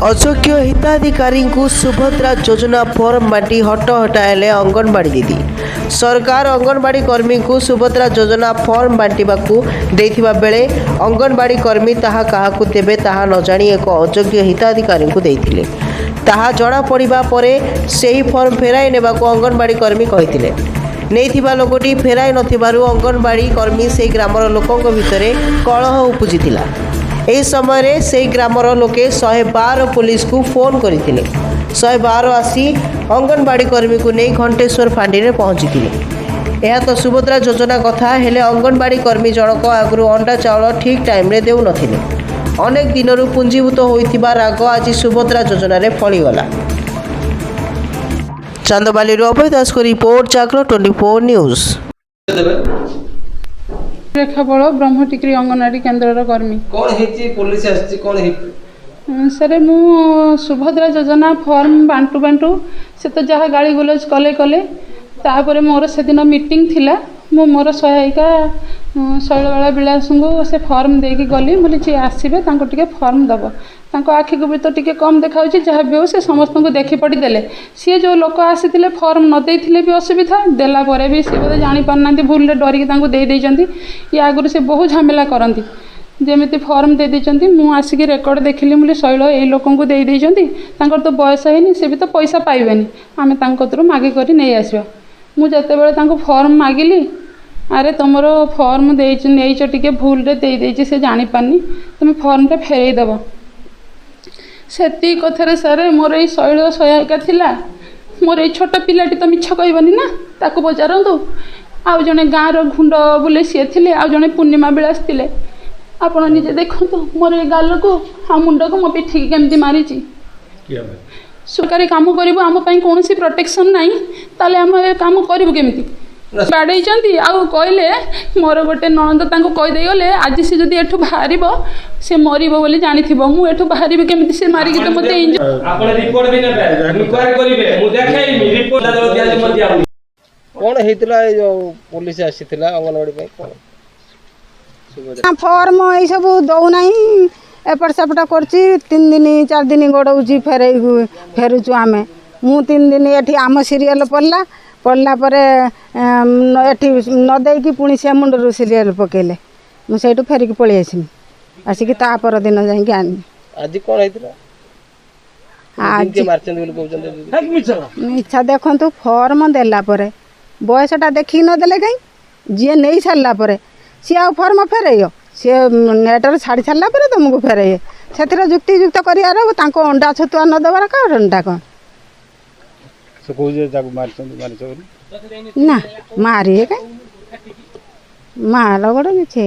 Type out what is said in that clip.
अयोग्य हिताधिकारी को सुभद्रा योजना फॉर्म बांटी हट हटाइले अंगनवाड़ी दीदी। सरकार अंगनवाड़ी कर्मी को सुभद्रा योजना फॉर्म बांटिबाकू देथिबा बेले अंगनवाड़ी कर्मी ताहा काहाकू देबे ताहा न जानी एक अयोग्य हिताधिकारी को देथिले। ताहा जणा पड़िबा परे सेही फॉर्म फेराई नेबाकू अंगनवाड़ी कर्मी कहिथिले। नेइथिबा लोकटी फेराई नथिबारु अंगनवाड़ी कर्मी से ग्रामर लोकंक भितरे कलह उपजिथिला। एही समय से ग्रामर लोके 112 पुलिस को फोन करते 112 आसी अंगनवाड़ी कर्मी को नहीं घंटेश्वर फांडी में पहुंची थे। यह तो सुभद्रा योजना कथा हेले अंगनवाड़ी कर्मी जनक आगु अंडा चाउल ठीक टाइम रे देउ नथिले। अनेक दिन पुंजीभूत होइथिबा राग आज सुभद्रा योजना रे फळीगला। चांदबाली अभय दास को रिपोर्ट जागरण 24 न्यूज। रेखा बड़ ब्रह्मटिक्री अंगनवाड़ी केन्द्र कर्मी कौन हेची पुलिस आछि कौन हे सर मु सुभद्रा योजना फॉर्म बांटू बांटू से तो जहाँ गाड़ी गुलज कले कले तापर मोर से दिन मीटिंग थिला मु मोर सहायिका शैलबाला विलास को से फॉर्म देकी गली बोली जी आसबे टे फॉर्म दब तांको आखि को भी तो टे कम देखा जहाँ भी हो से समस्त को देखी पड़ी देले सी जो लोक आसी फॉर्म न देथिले भी असुविधा देला परे भी सी बोधे जानी पारना भूल डरिकी दे देइचंती। ये आगुरी से बहुत झमेला करती जमी फॉर्म दे देइचंती मु आसिक रेकर्ड देखिली मुझे शैल ये लोक को दे देइचंती तांकर तो बयस है सी भी तो पैसा पाइबेनी आम तांको मागे करी नहीं आसवा मु जते बेले तांको फॉर्म मागिली अरे तुम फॉर्म देच टे भूल दे से जानी पारनी तुम फॉर्म टे फेरई दब से कथार सर मोर ये शैल सहायिका थिला मोर ये छोट पिलाटी तो मिछ कहबनी ना ताको पचारतु आउ जड़े गाँव घुंड बुले सी थे आउ जड़े पूर्णिमा विलास थे आप निजे देखु मोर ये गाल को आ मुंड को मो पिठी केमती मारी सरकारी काम करूँ आम कौन प्रोटेक्शन ना ताले आम काम करूँ केमती बाड़े आउ कहले मोर गोटे नणंद कहीदे गले आज सी जदि एठू बाहर से मर बोली जानी मु एठू बाहर केमी से मारिकी तो मत कौन हेतला जो पुलिस आसीथिला अंगनवाड़ी पे कौन फॉर्म ये सब दौना एपट सेपट कर 3 दिन 4 दिन गड़ौची फेरुचु आम मु 3 दिन ये आम सीरियल पड़ला एटी नदेकी पुणी से मुंडर सीरियल पकेले मुझे फेरिक पलि आसमी आसिक तापर दिन जाकि आनी आज कौन हेतला आज इच्छा देखु फॉर्म देला परे बयसटा देखी नदेले कहीं जी नहीं सारा सी आ फॉर्म फेरई सी नेटर छाड़ी सारा तुमको फेरई से जुक्तियुक्त कर अंडा छतुआ नदेबार कारणटा कौन ना मारे कहीं मार गोड़ किसी